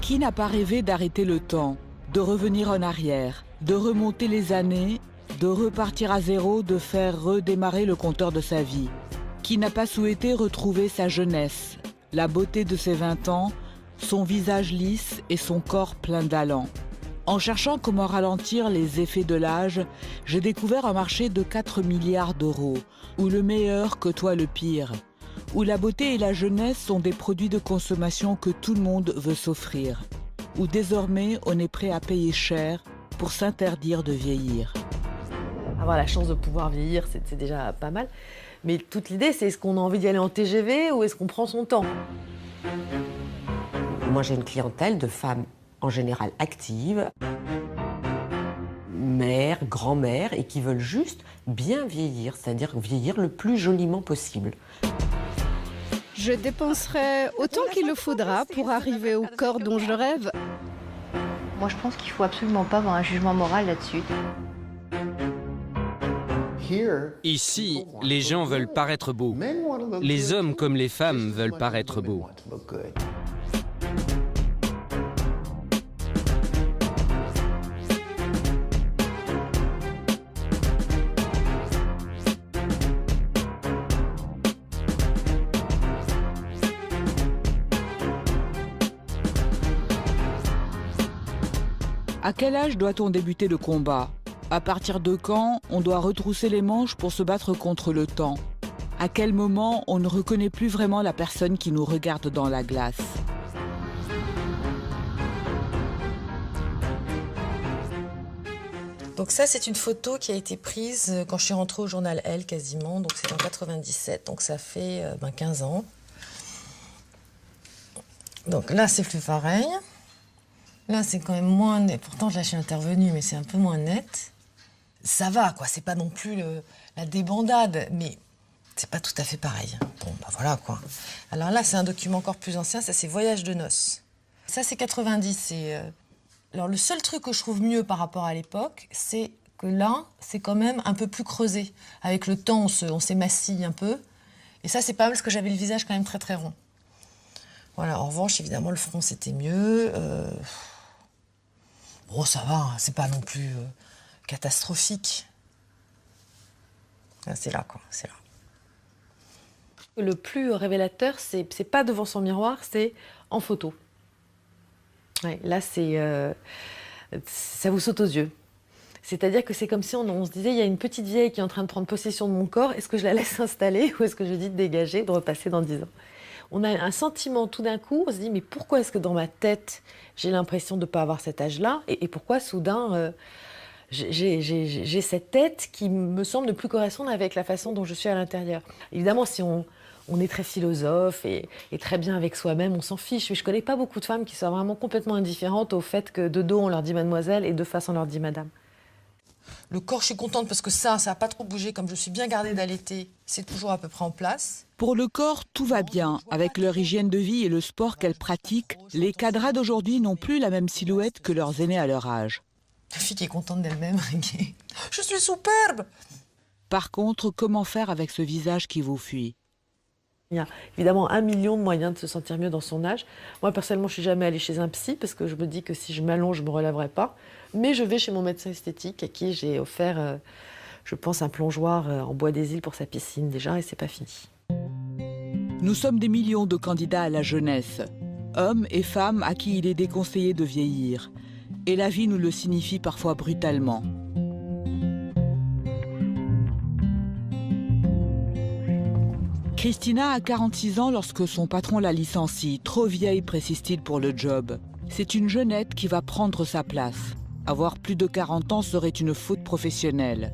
Qui n'a pas rêvé d'arrêter le temps, de revenir en arrière, de remonter les années, de repartir à zéro, de faire redémarrer le compteur de sa vie? Qui n'a pas souhaité retrouver sa jeunesse, la beauté de ses 20 ans, son visage lisse et son corps plein d'allant? En cherchant comment ralentir les effets de l'âge, j'ai découvert un marché de 4 milliards d'euros, où le meilleur côtoie le pire, où la beauté et la jeunesse sont des produits de consommation que tout le monde veut s'offrir, où désormais on est prêt à payer cher pour s'interdire de vieillir. Avoir la chance de pouvoir vieillir, c'est déjà pas mal. Mais toute l'idée, c'est est-ce qu'on a envie d'y aller en TGV ou est-ce qu'on prend son temps? Moi, j'ai une clientèle de femmes en général actives, mères, grand-mères, et qui veulent juste bien vieillir, c'est-à-dire vieillir le plus joliment possible. Je dépenserai autant qu'il le faudra pour arriver au corps dont je rêve. Moi, je pense qu'il ne faut absolument pas avoir un jugement moral là-dessus. Ici, les gens veulent paraître beaux. Les hommes comme les femmes veulent paraître beaux. À quel âge doit-on débuter le combat? À partir de quand on doit retrousser les manches pour se battre contre le temps? À quel moment on ne reconnaît plus vraiment la personne qui nous regarde dans la glace? Donc ça, c'est une photo qui a été prise quand je suis rentrée au journal Elle, quasiment. Donc c'est en 97, donc ça fait 15 ans. Donc là, c'est plus pareil. Là, c'est quand même moins net. Pourtant, là, je suis intervenue, mais c'est un peu moins net. Ça va, quoi. C'est pas non plus la débandade, mais c'est pas tout à fait pareil. Bon, bah voilà, quoi. Alors là, c'est un document encore plus ancien. Ça, c'est Voyage de noces. Ça, c'est 90. Alors, le seul truc que je trouve mieux par rapport à l'époque, c'est que là, c'est quand même un peu plus creusé. Avec le temps, on s'émacie un peu. Et ça, c'est pas mal, parce que j'avais le visage quand même très, très rond. Voilà, en revanche, évidemment, le front, c'était mieux. Bon, ça va, hein, c'est pas non plus catastrophique. C'est là, quoi, c'est là. Le plus révélateur, c'est pas devant son miroir, c'est en photo. Ouais, là, ça vous saute aux yeux. C'est-à-dire que c'est comme si on se disait, il y a une petite vieille qui est en train de prendre possession de mon corps, est-ce que je la laisse s'installer ou est-ce que je dis de dégager, de repasser dans 10 ans? On a un sentiment tout d'un coup, on se dit, mais pourquoi est-ce que dans ma tête, j'ai l'impression de ne pas avoir cet âge-là et pourquoi soudain, j'ai cette tête qui me semble ne plus correspondre avec la façon dont je suis à l'intérieur. Évidemment, si on est très philosophe et très bien avec soi-même, on s'en fiche. Mais je ne connais pas beaucoup de femmes qui sont vraiment complètement indifférentes au fait que de dos, on leur dit mademoiselle et de face, on leur dit madame. Le corps, je suis contente parce que ça n'a pas trop bougé. Comme je suis bien gardée d'allaiter, c'est toujours à peu près en place. Pour le corps, tout va bien. Avec leur hygiène de vie et le sport qu'elles pratiquent, les cadras d'aujourd'hui n'ont plus la même silhouette que leurs aînés à leur âge. La fille qui est contente d'elle-même, je suis superbe. Par contre, comment faire avec ce visage qui vous fuit? Il y a évidemment 1 million de moyens de se sentir mieux dans son âge. Moi, personnellement, je ne suis jamais allée chez un psy parce que je me dis que si je m'allonge, je ne me relèverai pas. Mais je vais chez mon médecin esthétique à qui j'ai offert, je pense, un plongeoir en bois des îles pour sa piscine déjà et c'est pas fini. Nous sommes des millions de candidats à la jeunesse, hommes et femmes à qui il est déconseillé de vieillir. Et la vie nous le signifie parfois brutalement. Christina a 46 ans lorsque son patron la licencie. Trop vieille, précise-t-il, pour le job. C'est une jeunette qui va prendre sa place. Avoir plus de 40 ans serait une faute professionnelle.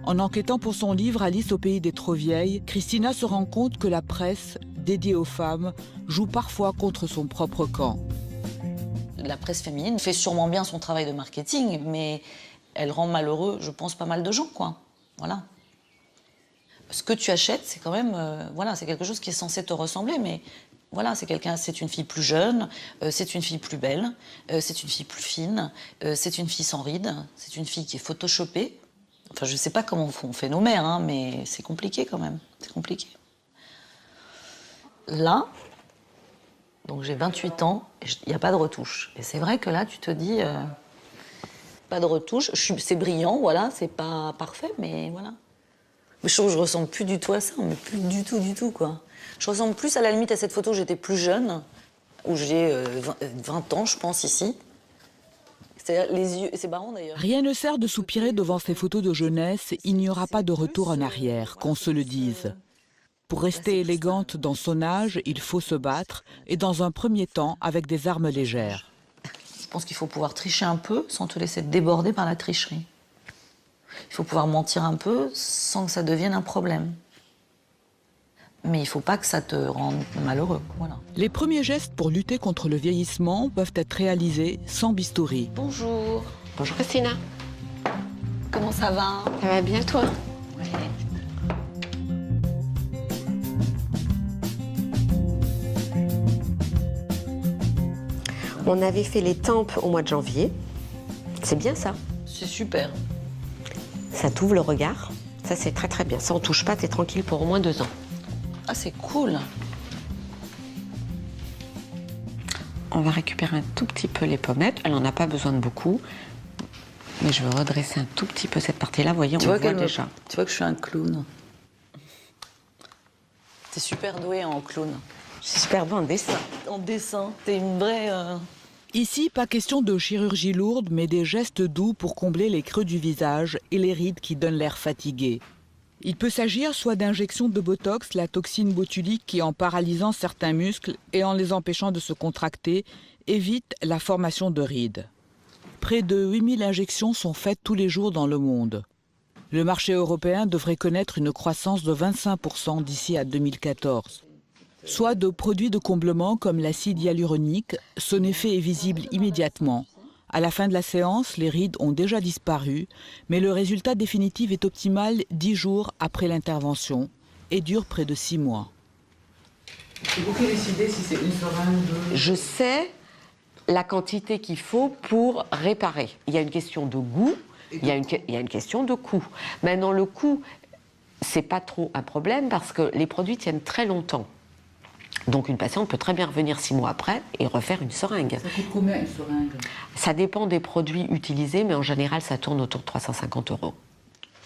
En enquêtant pour son livre « Alice au pays des trop vieilles », Christina se rend compte que la presse, dédiée aux femmes, joue parfois contre son propre camp. La presse féminine fait sûrement bien son travail de marketing, mais elle rend malheureux, je pense, pas mal de gens, quoi. Voilà. Ce que tu achètes, c'est quand même, voilà, c'est quelque chose qui est censé te ressembler, mais voilà, c'est une fille plus jeune, c'est une fille plus belle, c'est une fille plus fine, c'est une fille sans rides, c'est une fille qui est photoshopée. Enfin, je sais pas comment on fait nos mères, hein, mais c'est compliqué quand même, c'est compliqué. Là, Donc j'ai 28 ans, il n'y a pas de retouche. Et c'est vrai que là, tu te dis, pas de retouche, c'est brillant, voilà, c'est pas parfait, mais voilà. Mais je ressemble plus du tout à ça, mais plus du tout, quoi. Je ressemble plus à la limite à cette photo où j'étais plus jeune, où j'ai 20 ans, je pense, ici. C'est-à-dire les yeux, c'est marrant d'ailleurs. Rien ne sert de soupirer devant ces photos de jeunesse, il n'y aura pas de retour en arrière, qu'on se le dise. Pour rester élégante dans son âge, il faut se battre, et dans un premier temps, avec des armes légères. Je pense qu'il faut pouvoir tricher un peu sans te laisser déborder par la tricherie. Il faut pouvoir mentir un peu sans que ça devienne un problème. Mais il ne faut pas que ça te rende malheureux. Voilà. Les premiers gestes pour lutter contre le vieillissement peuvent être réalisés sans bistouri. Bonjour. Bonjour Christina. Comment ça va? Ça va bien toi? Ouais. On avait fait les tempes au mois de janvier. C'est bien ça. C'est super. Ça t'ouvre le regard. Ça, c'est très très bien. Ça, on touche pas, t'es tranquille pour au moins 2 ans. Ah, c'est cool. On va récupérer un tout petit peu les pommettes. Elle n'en a pas besoin de beaucoup. Mais je veux redresser un tout petit peu cette partie-là. Vous voyez, on voit déjà. Tu vois que je suis un clown. T'es super douée en clown. Je suis super douée en dessin. En dessin, t'es une vraie... Ici, pas question de chirurgie lourde, mais des gestes doux pour combler les creux du visage et les rides qui donnent l'air fatigué. Il peut s'agir soit d'injections de Botox, la toxine botulique qui, en paralysant certains muscles et en les empêchant de se contracter, évite la formation de rides. Près de 8000 injections sont faites tous les jours dans le monde. Le marché européen devrait connaître une croissance de 25% d'ici à 2014. Soit de produits de comblement comme l'acide hyaluronique, son effet est visible immédiatement. À la fin de la séance, les rides ont déjà disparu, mais le résultat définitif est optimal 10 jours après l'intervention et dure près de 6 mois. C'est vous qui décidez si c'est une seringue de... Je sais la quantité qu'il faut pour réparer. Il y a une question de goût, il y a une question de coût. Maintenant, le coût, c'est pas trop un problème parce que les produits tiennent très longtemps. Donc une patiente peut très bien revenir 6 mois après et refaire une seringue. Ça coûte combien une seringue? Ça dépend des produits utilisés, mais en général, ça tourne autour de 350 €.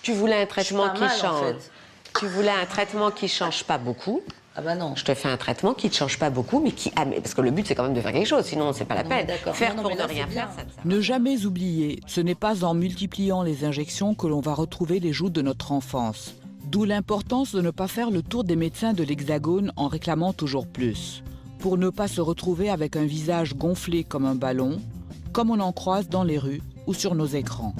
Tu voulais un traitement qui change. En fait. Tu voulais un traitement qui change pas beaucoup. Ah bah non. Je te fais un traitement qui ne change pas beaucoup, mais qui... parce que le but, c'est quand même de faire quelque chose, sinon, c'est pas la peine. Faire pour ne rien faire, ça ne sert à rien. Ne jamais oublier, ce n'est pas en multipliant les injections que l'on va retrouver les joues de notre enfance. D'où l'importance de ne pas faire le tour des médecins de l'Hexagone en réclamant toujours plus. Pour ne pas se retrouver avec un visage gonflé comme un ballon, comme on en croise dans les rues ou sur nos écrans.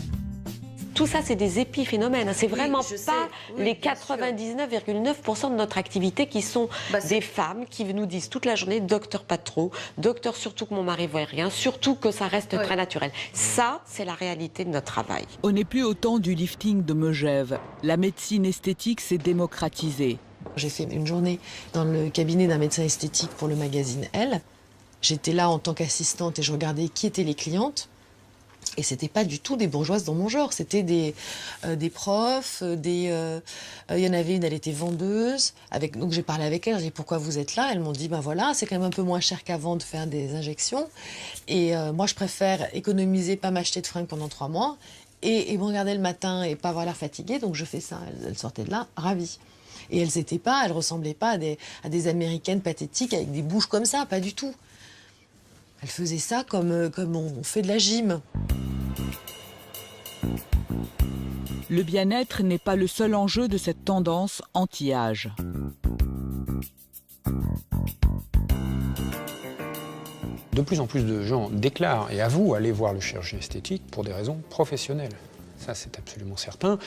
Tout ça, c'est des épiphénomènes. C'est vraiment pas les 99,9% de notre activité qui sont des femmes qui nous disent toute la journée « docteur pas trop, docteur surtout que mon mari voit rien, surtout que ça reste très naturel ». Ça, c'est la réalité de notre travail. On n'est plus au temps du lifting de Megève. La médecine esthétique s'est démocratisée. J'ai fait une journée dans le cabinet d'un médecin esthétique pour le magazine Elle. J'étais là en tant qu'assistante et je regardais qui étaient les clientes. Et c'était pas du tout des bourgeoises dans mon genre, c'était des profs, il y en avait une, elle était vendeuse, donc j'ai parlé avec elle, j'ai dit pourquoi vous êtes là, elles m'ont dit ben voilà, c'est quand même un peu moins cher qu'avant de faire des injections, et moi je préfère économiser, pas m'acheter de fringues pendant 3 mois, et me regarder le matin et pas avoir l'air fatiguée, donc je fais ça, elles sortaient de là ravies. Et elles ressemblaient pas à des américaines pathétiques avec des bouches comme ça, pas du tout. Elle faisait ça comme on fait de la gym. Le bien-être n'est pas le seul enjeu de cette tendance anti-âge. De plus en plus de gens déclarent et avouent aller voir le chirurgien esthétique pour des raisons professionnelles. Ça, c'est absolument certain.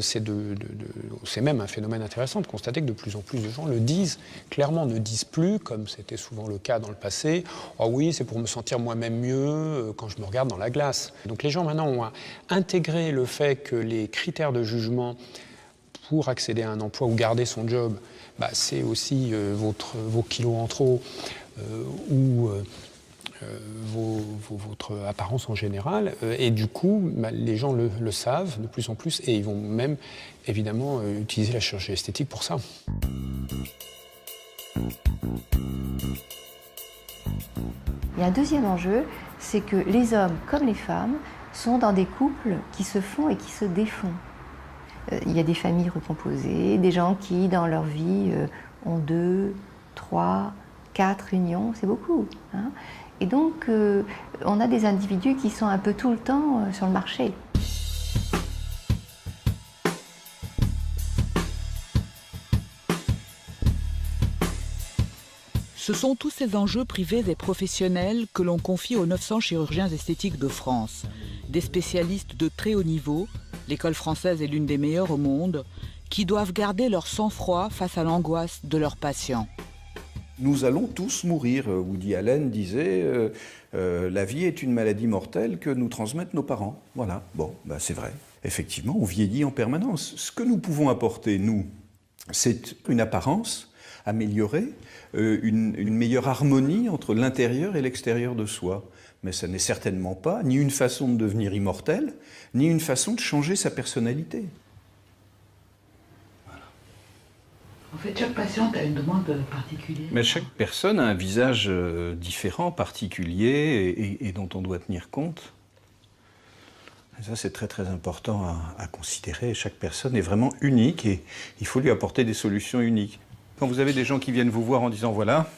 C'est même un phénomène intéressant de constater que de plus en plus de gens le disent clairement, ne disent plus, comme c'était souvent le cas dans le passé, « Oh oui, c'est pour me sentir moi-même mieux quand je me regarde dans la glace ». Donc les gens maintenant ont intégré le fait que les critères de jugement pour accéder à un emploi ou garder son job, c'est aussi vos kilos en trop ou... votre apparence en général, et du coup, les gens le savent de plus en plus, et ils vont même, évidemment, utiliser la chirurgie esthétique pour ça. Il y a un deuxième enjeu, c'est que les hommes comme les femmes sont dans des couples qui se font et qui se défont. Il y a des familles recomposées, des gens qui, dans leur vie, ont 2, 3, 4 unions, c'est beaucoup. Hein. Et donc, on a des individus qui sont un peu tout le temps sur le marché. Ce sont tous ces enjeux privés et professionnels que l'on confie aux 900 chirurgiens esthétiques de France. Des spécialistes de très haut niveau, l'école française est l'une des meilleures au monde, qui doivent garder leur sang-froid face à l'angoisse de leurs patients. Nous allons tous mourir. Woody Allen disait la vie est une maladie mortelle que nous transmettent nos parents. Voilà, bon, ben c'est vrai. Effectivement, on vieillit en permanence. Ce que nous pouvons apporter, nous, c'est une apparence améliorée, une meilleure harmonie entre l'intérieur et l'extérieur de soi. Mais ça n'est certainement pas ni une façon de devenir immortel, ni une façon de changer sa personnalité. En fait, chaque patiente a une demande particulière. Mais chaque personne a un visage différent, particulier, et dont on doit tenir compte. Et ça, c'est très très important à considérer. Chaque personne est vraiment unique et il faut lui apporter des solutions uniques. Quand vous avez des gens qui viennent vous voir en disant « voilà,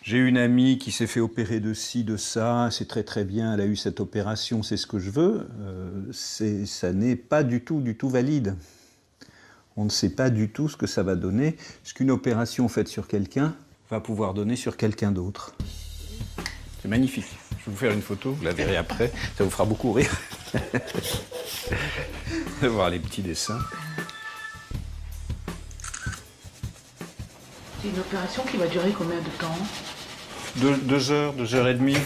j'ai une amie qui s'est fait opérer de ci, de ça, c'est très très bien, elle a eu cette opération, c'est ce que je veux », ça n'est pas du tout valide. On ne sait pas du tout ce que ça va donner, ce qu'une opération faite sur quelqu'un va pouvoir donner sur quelqu'un d'autre. C'est magnifique. Je vais vous faire une photo, vous la verrez après, ça vous fera beaucoup rire de voir les petits dessins. C'est une opération qui va durer combien de temps? 2 heures, 2 heures et demie,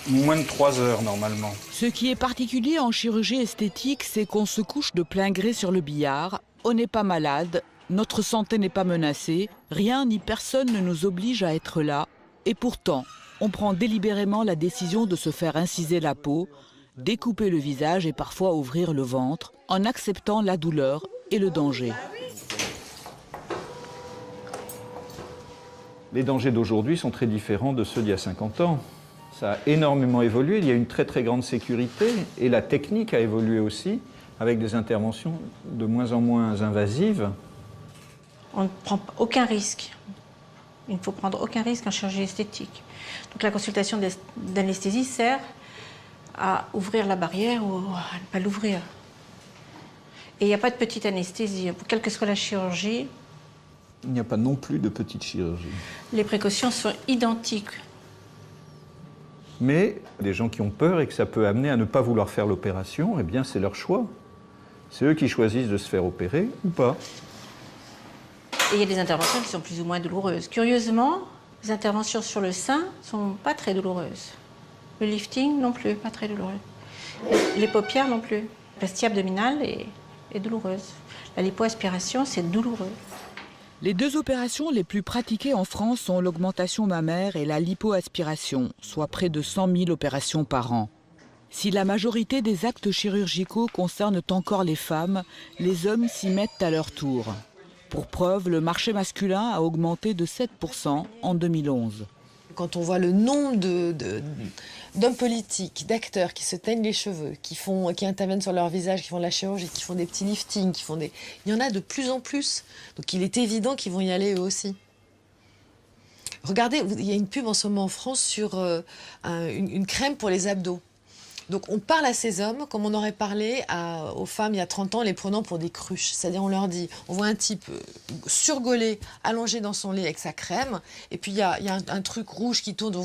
moins de 3 heures normalement. Ce qui est particulier en chirurgie esthétique, c'est qu'on se couche de plein gré sur le billard, on n'est pas malade, notre santé n'est pas menacée, rien ni personne ne nous oblige à être là, et pourtant, on prend délibérément la décision de se faire inciser la peau, découper le visage et parfois ouvrir le ventre, en acceptant la douleur et le danger. Les dangers d'aujourd'hui sont très différents de ceux d'il y a 50 ans. Ça a énormément évolué, il y a une très très grande sécurité et la technique a évolué aussi avec des interventions de moins en moins invasives. On ne prend aucun risque. Il ne faut prendre aucun risque en chirurgie esthétique. Donc la consultation d'anesthésie sert à ouvrir la barrière ou à ne pas l'ouvrir. Et il n'y a pas de petite anesthésie. Quelle que soit la chirurgie, il n'y a pas non plus de petite chirurgie. Les précautions sont identiques. Mais les gens qui ont peur et que ça peut amener à ne pas vouloir faire l'opération, eh bien c'est leur choix. C'est eux qui choisissent de se faire opérer ou pas. Et il y a des interventions qui sont plus ou moins douloureuses. Curieusement, les interventions sur le sein ne sont pas très douloureuses. Le lifting non plus, pas très douloureux. Les paupières non plus. La plastie abdominale est douloureuse. La lipoaspiration, c'est douloureux. Les 2 opérations les plus pratiquées en France sont l'augmentation mammaire et la lipoaspiration, soit près de 100 000 opérations par an. Si la majorité des actes chirurgicaux concernent encore les femmes, les hommes s'y mettent à leur tour. Pour preuve, le marché masculin a augmenté de 7% en 2011. Quand on voit le nombre d'hommes politiques, d'acteurs qui se teignent les cheveux, qui interviennent sur leur visage, qui font de la chirurgie, qui font des petits liftings, il y en a de plus en plus. Donc il est évident qu'ils vont y aller eux aussi. Regardez, il y a une pub en ce moment en France sur une crème pour les abdos. Donc on parle à ces hommes comme on aurait parlé aux femmes il y a 30 ans, les prenant pour des cruches. C'est-à-dire on leur dit, on voit un type surgolé, allongé dans son lit avec sa crème, et puis il y a un truc rouge qui tourne,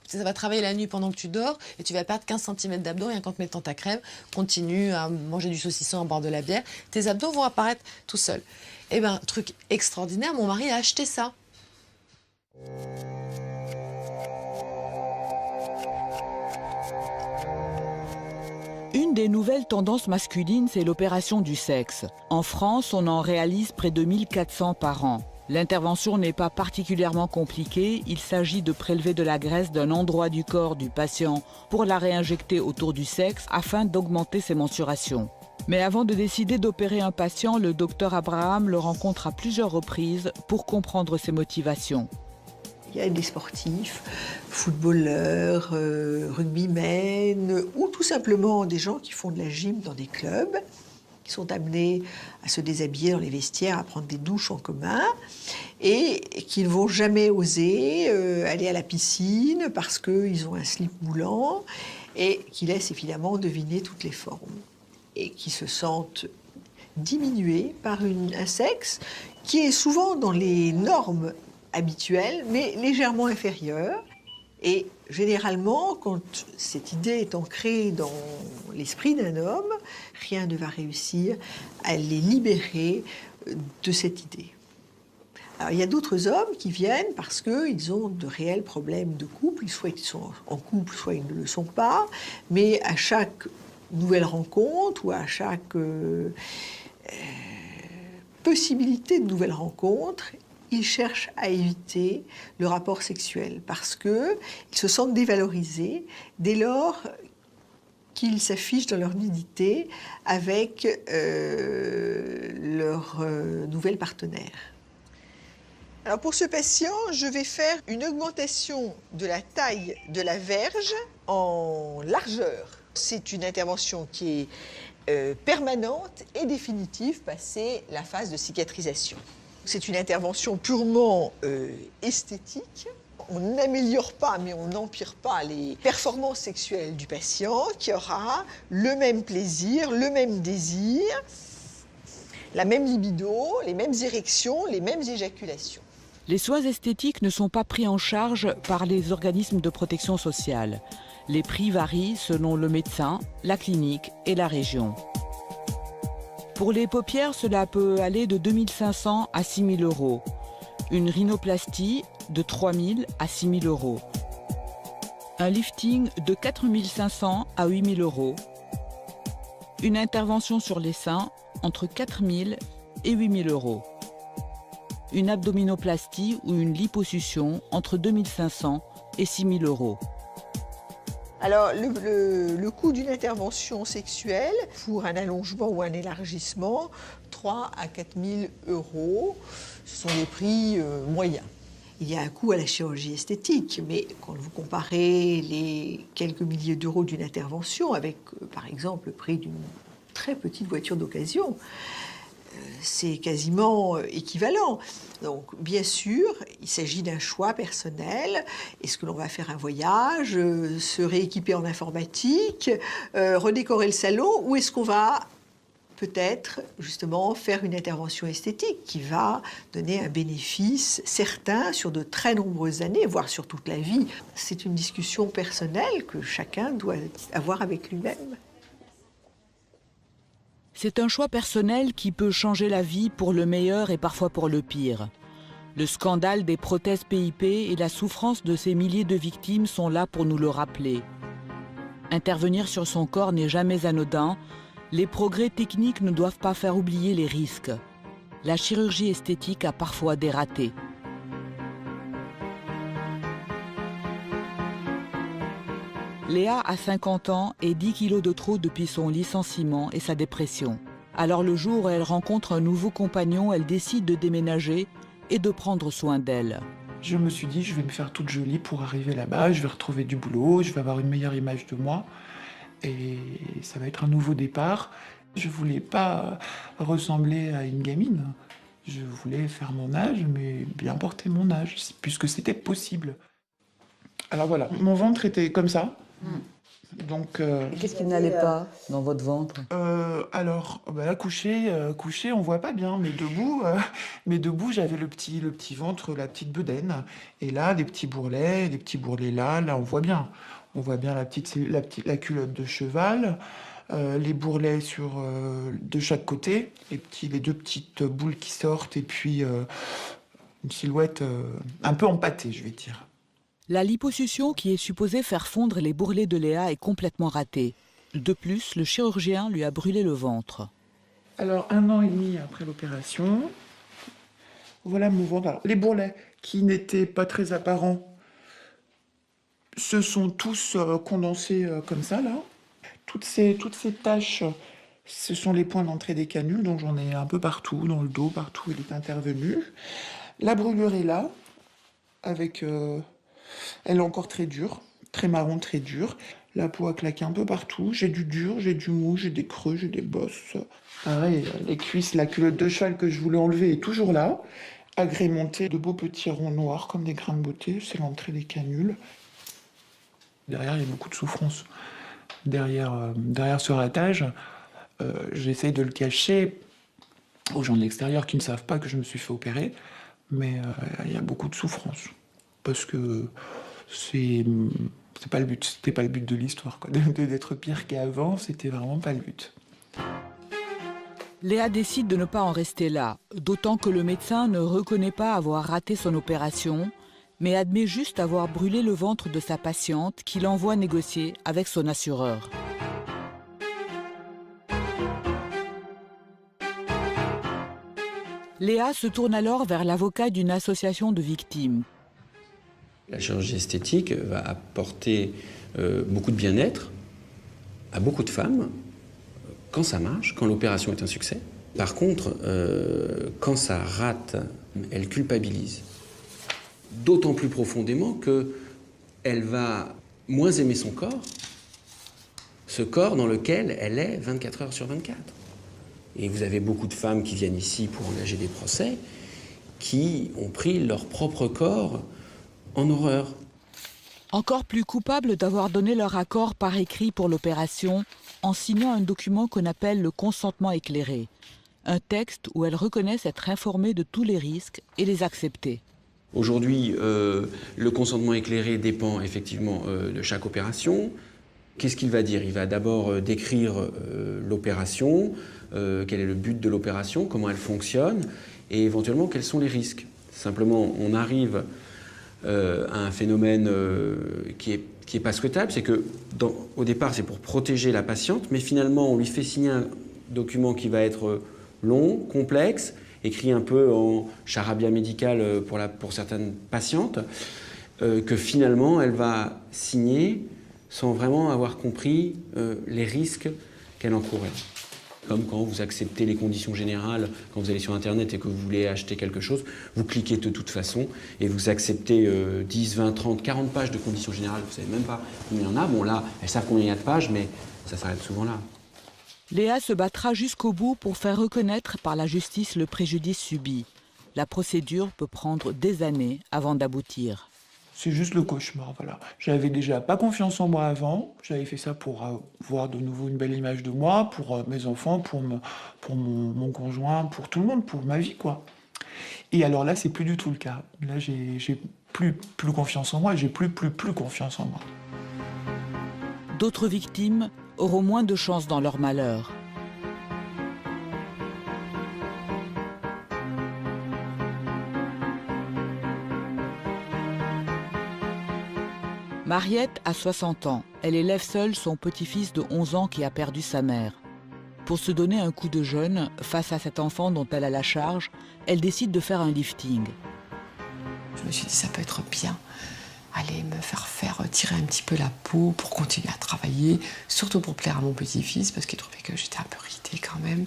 ça va travailler la nuit pendant que tu dors, et tu vas perdre 15 cm d'abdos rien qu'en te mettant ta crème. Continue à manger du saucisson, à boire de la bière, tes abdos vont apparaître tout seuls. Eh bien, truc extraordinaire, mon mari a acheté ça. Une des nouvelles tendances masculines, c'est l'opération du sexe. En France, on en réalise près de 1400 par an. L'intervention n'est pas particulièrement compliquée, il s'agit de prélever de la graisse d'un endroit du corps du patient pour la réinjecter autour du sexe afin d'augmenter ses mensurations. Mais avant de décider d'opérer un patient, le docteur Abraham le rencontre à plusieurs reprises pour comprendre ses motivations. Il Il y a des sportifs, footballeurs, rugbymen, ou tout simplement des gens qui font de la gym dans des clubs, qui sont amenés à se déshabiller dans les vestiaires, à prendre des douches en commun, et qui ne vont jamais oser aller à la piscine parce qu'ils ont un slip moulant, et qui laissent évidemment deviner toutes les formes, et qui se sentent diminués par un sexe qui est souvent dans les normes habituelles, mais légèrement inférieures. Et généralement, quand cette idée est ancrée dans l'esprit d'un homme, rien ne va réussir à les libérer de cette idée. Alors, il y a d'autres hommes qui viennent parce qu'ils ont de réels problèmes de couple, soit ils sont en couple, soit ils ne le sont pas, mais à chaque nouvelle rencontre ou à chaque possibilité de nouvelle rencontre, ils cherchent à éviter le rapport sexuel parce qu'ils se sentent dévalorisés dès lors qu'ils s'affichent dans leur nudité avec leur nouvelle partenaire. Alors pour ce patient, je vais faire une augmentation de la taille de la verge en largeur. C'est une intervention qui est permanente et définitive passé la phase de cicatrisation. C'est une intervention purement esthétique. On n'améliore pas, mais on n'empire pas les performances sexuelles du patient qui aura le même plaisir, le même désir, la même libido, les mêmes érections, les mêmes éjaculations. Les soins esthétiques ne sont pas pris en charge par les organismes de protection sociale. Les prix varient selon le médecin, la clinique et la région. Pour les paupières, cela peut aller de 2 500 à 6 000 euros. Une rhinoplastie de 3 000 à 6 000 euros. Un lifting de 4 500 à 8 000 euros. Une intervention sur les seins entre 4 000 et 8 000 euros. Une abdominoplastie ou une liposuction entre 2 500 et 6 000 euros. Alors, le coût d'une intervention sexuelle pour un allongement ou un élargissement, 3 à 4 000 euros, ce sont des prix moyens. Il y a un coût à la chirurgie esthétique, mais quand vous comparez les quelques milliers d'euros d'une intervention avec, par exemple, le prix d'une très petite voiture d'occasion, c'est quasiment équivalent. Donc, bien sûr, il s'agit d'un choix personnel. Est-ce que l'on va faire un voyage, se rééquiper en informatique, redécorer le salon, ou est-ce qu'on va peut-être, justement, faire une intervention esthétique qui va donner un bénéfice certain sur de très nombreuses années, voire sur toute la vie. C'est une discussion personnelle que chacun doit avoir avec lui-même. C'est un choix personnel qui peut changer la vie pour le meilleur et parfois pour le pire. Le scandale des prothèses PIP et la souffrance de ces milliers de victimes sont là pour nous le rappeler. Intervenir sur son corps n'est jamais anodin. Les progrès techniques ne doivent pas faire oublier les risques. La chirurgie esthétique a parfois des ratés. Léa a 50 ans et 10 kilos de trop depuis son licenciement et sa dépression. Alors le jour où elle rencontre un nouveau compagnon, elle décide de déménager et de prendre soin d'elle. Je me suis dit, je vais me faire toute jolie pour arriver là-bas, je vais retrouver du boulot, je vais avoir une meilleure image de moi. Et ça va être un nouveau départ. Je voulais pas ressembler à une gamine. Je voulais faire mon âge, mais bien porter mon âge, puisque c'était possible. Alors voilà, mon ventre était comme ça. Donc, qu'est-ce qui n'allait pas dans votre ventre? Alors, là, couché, on voit pas bien, mais debout, j'avais le petit ventre, la petite bedaine, et là, des petits bourrelets là, on voit bien. On voit bien la culotte de cheval, les bourrelets de chaque côté, les deux petites boules qui sortent, et puis une silhouette un peu empâtée, je vais dire. La liposuction qui est supposée faire fondre les bourrelets de Léa est complètement ratée. De plus, le chirurgien lui a brûlé le ventre. Alors, 1 an et demi après l'opération, voilà mon ventre. Alors, les bourrelets qui n'étaient pas très apparents se sont tous condensés comme ça, là. Toutes ces taches, ce sont les points d'entrée des canules, donc j'en ai un peu partout, dans le dos, partout il est intervenu. La brûlure est là. avec... Elle est encore très dure, très marron, très dure. La peau a claqué un peu partout. J'ai du dur, j'ai du mou, j'ai des creux, j'ai des bosses. Pareil, les cuisses, la culotte de cheval que je voulais enlever est toujours là, agrémentée de beaux petits ronds noirs comme des grains de beauté. C'est l'entrée des canules. Derrière, il y a beaucoup de souffrance. Derrière ce ratage, j'essaye de le cacher aux gens de l'extérieur qui ne savent pas que je me suis fait opérer, mais il y a beaucoup de souffrance. Parce que c'était pas le but de l'histoire, quoi. D'être pire qu'avant, c'était vraiment pas le but. Léa décide de ne pas en rester là, d'autant que le médecin ne reconnaît pas avoir raté son opération, mais admet juste avoir brûlé le ventre de sa patiente qu'il envoie négocier avec son assureur. Léa se tourne alors vers l'avocat d'une association de victimes. La chirurgie esthétique va apporter beaucoup de bien-être à beaucoup de femmes quand ça marche, quand l'opération est un succès. Par contre, quand ça rate, elle culpabilise. D'autant plus profondément qu'elle va moins aimer son corps, ce corps dans lequel elle est 24 heures sur 24. Et vous avez beaucoup de femmes qui viennent ici pour engager des procès, qui ont pris leur propre corps en horreur. Encore plus coupables d'avoir donné leur accord par écrit pour l'opération en signant un document qu'on appelle le consentement éclairé, un texte où elles reconnaissent être informées de tous les risques et les accepter. Aujourd'hui, le consentement éclairé dépend effectivement de chaque opération. Qu'est-ce qu'il va dire? Il va d'abord décrire l'opération, quel est le but de l'opération, comment elle fonctionne et éventuellement quels sont les risques. Simplement, on arrive à un phénomène qui est pas souhaitable, c'est que au départ c'est pour protéger la patiente, mais finalement on lui fait signer un document qui va être long, complexe, écrit un peu en charabia médical pour certaines patientes, que finalement elle va signer sans vraiment avoir compris les risques qu'elle encourait. Comme quand vous acceptez les conditions générales, quand vous allez sur Internet et que vous voulez acheter quelque chose, vous cliquez de toute façon et vous acceptez 10, 20, 30, 40 pages de conditions générales, vous ne savez même pas combien il y en a. Bon là, elles savent combien il y a de pages, mais ça s'arrête souvent là. Léa se battra jusqu'au bout pour faire reconnaître par la justice le préjudice subi. La procédure peut prendre des années avant d'aboutir. C'est juste le cauchemar, voilà. J'avais déjà pas confiance en moi avant. J'avais fait ça pour avoir de nouveau une belle image de moi, pour mes enfants, pour mon conjoint, pour tout le monde, pour ma vie, quoi. Et alors là, c'est plus du tout le cas. Là, j'ai plus confiance en moi, j'ai plus confiance en moi. D'autres victimes auront moins de chance dans leur malheur. Mariette a 60 ans. Elle élève seule son petit-fils de 11 ans qui a perdu sa mère. Pour se donner un coup de jeune face à cet enfant dont elle a la charge, elle décide de faire un lifting. Je me suis dit, ça peut être bien. Aller me faire tirer un petit peu la peau pour continuer à travailler, surtout pour plaire à mon petit-fils, parce qu'il trouvait que j'étais un peu ridée quand même.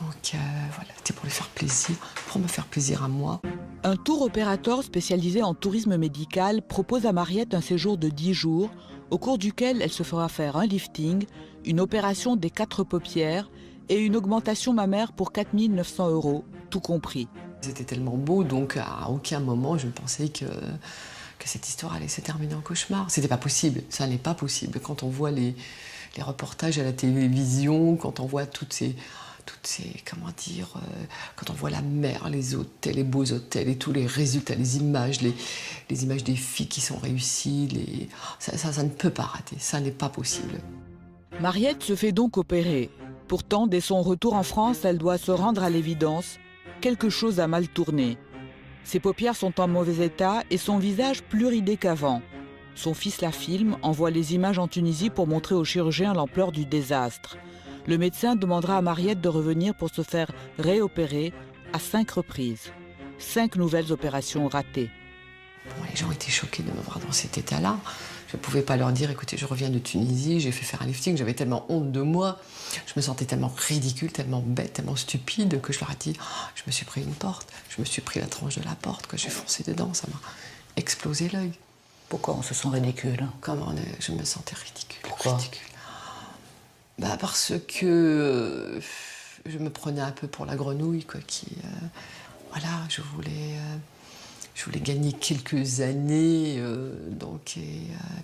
Donc voilà, c'était pour lui faire plaisir, pour me faire plaisir à moi. Un tour opérateur spécialisé en tourisme médical propose à Mariette un séjour de 10 jours, au cours duquel elle se fera faire un lifting, une opération des 4 paupières et une augmentation mammaire pour 4 900 €, tout compris. C'était tellement beau, donc à aucun moment je ne pensais que cette histoire allait se terminer en cauchemar. C'était pas possible, ça n'est pas possible. Quand on voit les reportages à la télévision, quand on voit toutes ces comment dire, quand on voit la mer, les hôtels, les beaux hôtels et tous les résultats, les images des filles qui sont réussies, ça ne peut pas rater, ça n'est pas possible. Mariette se fait donc opérer. Pourtant, dès son retour en France, elle doit se rendre à l'évidence. Quelque chose a mal tourné. Ses paupières sont en mauvais état et son visage plus ridé qu'avant. Son fils la filme, envoie les images en Tunisie pour montrer aux chirurgiens l'ampleur du désastre. Le médecin demandera à Mariette de revenir pour se faire réopérer à 5 reprises. 5 nouvelles opérations ratées. Bon, les gens étaient choqués de me voir dans cet état-là. Je ne pouvais pas leur dire, écoutez, je reviens de Tunisie, j'ai fait faire un lifting, j'avais tellement honte de moi, je me sentais tellement ridicule, tellement bête, tellement stupide que je leur ai dit, je me suis pris une porte, je me suis pris la tranche de la porte, que j'ai foncé dedans, ça m'a explosé l'œil. Pourquoi on se sent ridicule? Je me sentais ridicule. Pourquoi? Parce que je me prenais un peu pour la grenouille, quoi, voilà, je voulais gagner quelques années,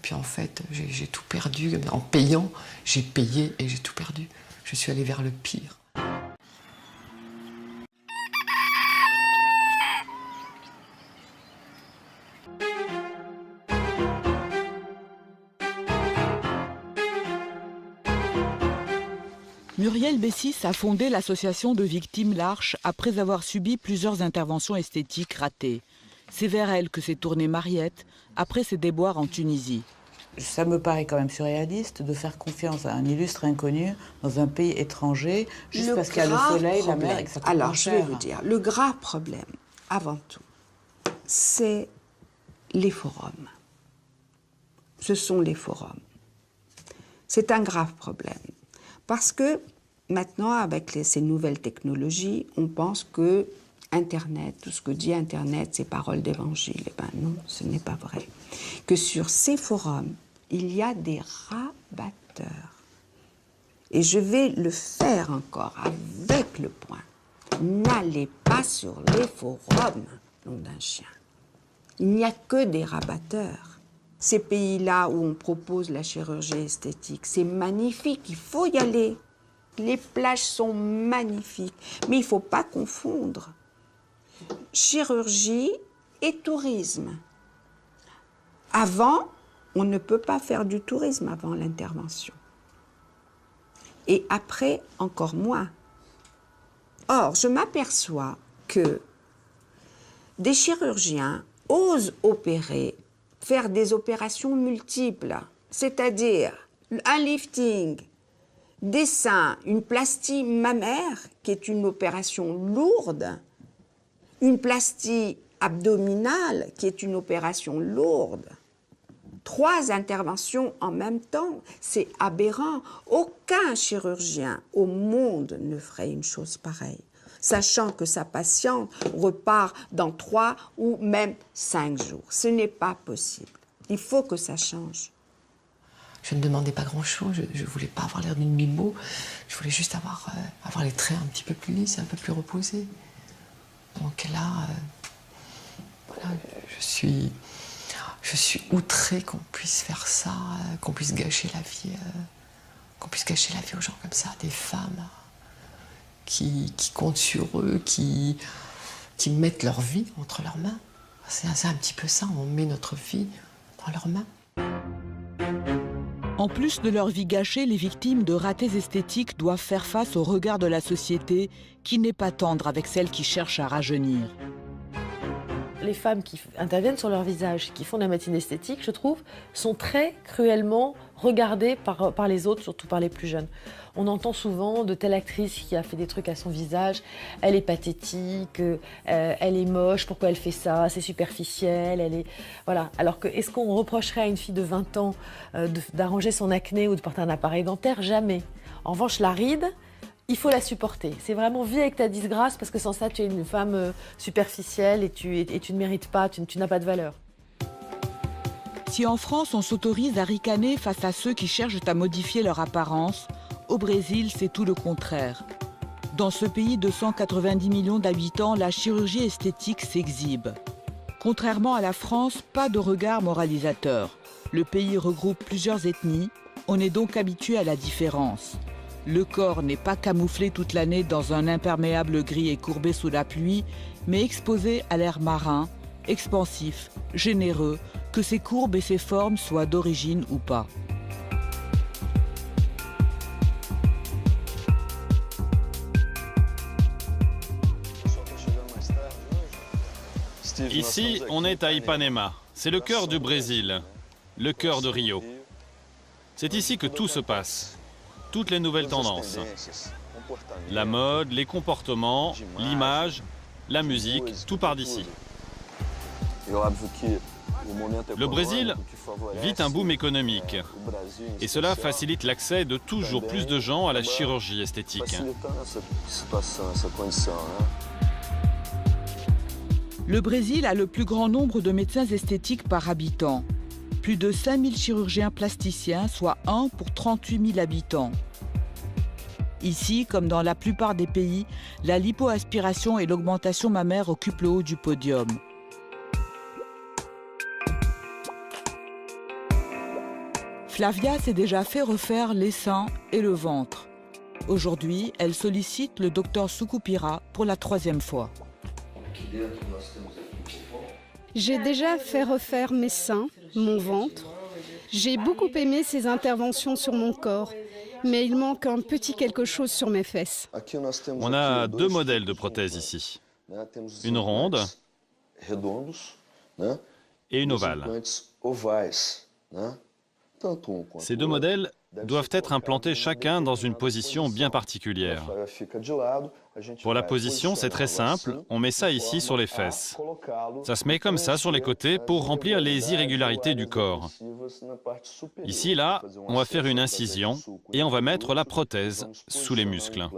puis en fait, j'ai tout perdu. En payant, j'ai payé et j'ai tout perdu. Je suis allée vers le pire. Muriel Bessis a fondé l'association de victimes L'Arche après avoir subi plusieurs interventions esthétiques ratées. C'est vers elle que s'est tournée Mariette après ses déboires en Tunisie. Ça me paraît quand même surréaliste de faire confiance à un illustre inconnu dans un pays étranger juste parce qu'il y a le soleil, la mer et que ça coûte Alors, moins je vais cher. vous dire, le grave problème, avant tout, c'est les forums. Ce sont les forums. C'est un grave problème. Parce que maintenant, avec ces nouvelles technologies, on pense que Internet, tout ce que dit Internet, c'est parole d'évangile. Eh bien non, ce n'est pas vrai. Que sur ces forums, il y a des rabatteurs. Et je vais le faire encore avec le point. N'allez pas sur les forums, nom d'un chien. Il n'y a que des rabatteurs. Ces pays-là où on propose la chirurgie esthétique, c'est magnifique, il faut y aller. Les plages sont magnifiques, mais il ne faut pas confondre chirurgie et tourisme. Avant, on ne peut pas faire du tourisme avant l'intervention. Et après, encore moins. Or, je m'aperçois que des chirurgiens osent opérer, faire des opérations multiples, c'est-à-dire un lifting, des seins, une plastie mammaire, qui est une opération lourde, une plastie abdominale, qui est une opération lourde. 3 interventions en même temps, c'est aberrant. Aucun chirurgien au monde ne ferait une chose pareille, sachant que sa patiente repart dans 3 ou même 5 jours. Ce n'est pas possible. Il faut que ça change. Je ne demandais pas grand-chose, je ne voulais pas avoir l'air d'une mimo, je voulais juste avoir les traits un petit peu plus lisses, un peu plus reposés. Donc là, voilà, je suis outrée qu'on puisse faire ça, qu'on puisse gâcher la vie aux gens comme ça, des femmes qui comptent sur eux, qui mettent leur vie entre leurs mains. C'est un petit peu ça, on met notre vie dans leurs mains. En plus de leur vie gâchée, les victimes de ratés esthétiques doivent faire face au regard de la société qui n'est pas tendre avec celles qui cherchent à rajeunir. Les femmes qui interviennent sur leur visage, qui font de la médecine esthétique, je trouve, sont très cruellement regardées par les autres, surtout par les plus jeunes. On entend souvent de telle actrice qui a fait des trucs à son visage, elle est pathétique, elle est moche, pourquoi elle fait ça, c'est superficiel, elle est... Voilà. Alors que, est-ce qu'on reprocherait à une fille de 20 ans d'arranger son acné ou de porter un appareil dentaire? Jamais. En revanche, la ride, il faut la supporter. C'est vraiment vis avec ta disgrâce parce que sans ça, tu es une femme superficielle et tu ne mérites pas, tu n'as pas de valeur. Si en France, on s'autorise à ricaner face à ceux qui cherchent à modifier leur apparence, au Brésil, c'est tout le contraire. Dans ce pays de 190 millions d'habitants, la chirurgie esthétique s'exhibe. Contrairement à la France, pas de regard moralisateur. Le pays regroupe plusieurs ethnies, on est donc habitué à la différence. Le corps n'est pas camouflé toute l'année dans un imperméable gris et courbé sous la pluie, mais exposé à l'air marin, expansif, généreux, que ses courbes et ses formes soient d'origine ou pas. Ici, on est à Ipanema. C'est le cœur du Brésil, le cœur de Rio. C'est ici que tout se passe. Toutes les nouvelles tendances. La mode, les comportements, l'image, la musique, tout part d'ici. Le Brésil vit un boom économique. Et cela facilite l'accès de toujours plus de gens à la chirurgie esthétique. Le Brésil a le plus grand nombre de médecins esthétiques par habitant. Plus de 5000 chirurgiens plasticiens, soit 1 pour 38 000 habitants. Ici, comme dans la plupart des pays, la lipoaspiration et l'augmentation mammaire occupent le haut du podium. Flavia s'est déjà fait refaire les seins et le ventre. Aujourd'hui, elle sollicite le docteur Sucupira pour la 3e fois. J'ai déjà fait refaire mes seins, mon ventre. J'ai beaucoup aimé ces interventions sur mon corps, mais il manque un petit quelque chose sur mes fesses. On a 2 modèles de prothèses ici. Une ronde et une ovale. Ces 2 modèles doivent être implantés chacun dans une position bien particulière. Pour la position, c'est très simple, on met ça ici sur les fesses. Ça se met comme ça sur les côtés pour remplir les irrégularités du corps. Ici, là, on va faire une incision et on va mettre la prothèse sous les muscles.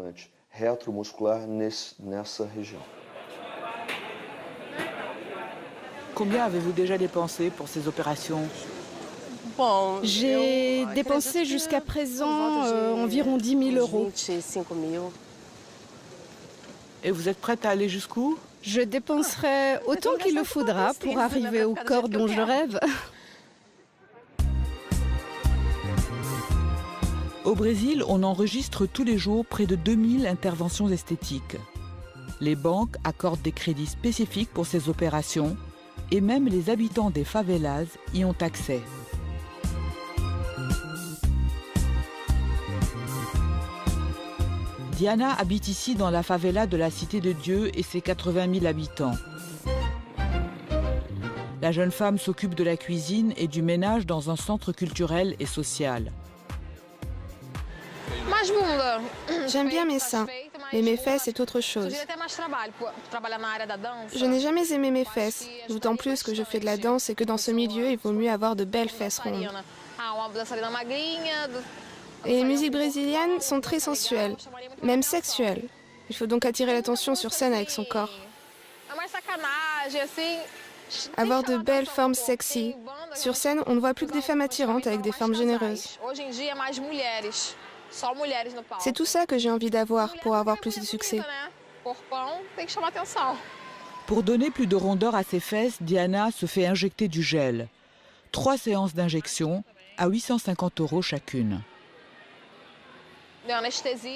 Combien avez-vous déjà dépensé pour ces opérations ? J'ai dépensé jusqu'à présent environ 10 000 euros. Et vous êtes prête à aller jusqu'où? Je dépenserai autant qu'il le faudra pour arriver au corps dont je rêve. Au Brésil, on enregistre tous les jours près de 2000 interventions esthétiques. Les banques accordent des crédits spécifiques pour ces opérations et même les habitants des favelas y ont accès. Diana habite ici dans la favela de la Cité de Dieu et ses 80 000 habitants. La jeune femme s'occupe de la cuisine et du ménage dans un centre culturel et social. J'aime bien mes seins, mais mes fesses c'est autre chose. Je n'ai jamais aimé mes fesses, d'autant plus que je fais de la danse et que dans ce milieu, il vaut mieux avoir de belles fesses rondes. Et les musiques brésiliennes sont très sensuelles, même sexuelles. Il faut donc attirer l'attention sur scène avec son corps. Avoir de belles formes sexy. Sur scène, on ne voit plus que des femmes attirantes avec des formes généreuses. C'est tout ça que j'ai envie d'avoir pour avoir plus de succès. Pour donner plus de rondeur à ses fesses, Diana se fait injecter du gel. 3 séances d'injection à 850 € chacune.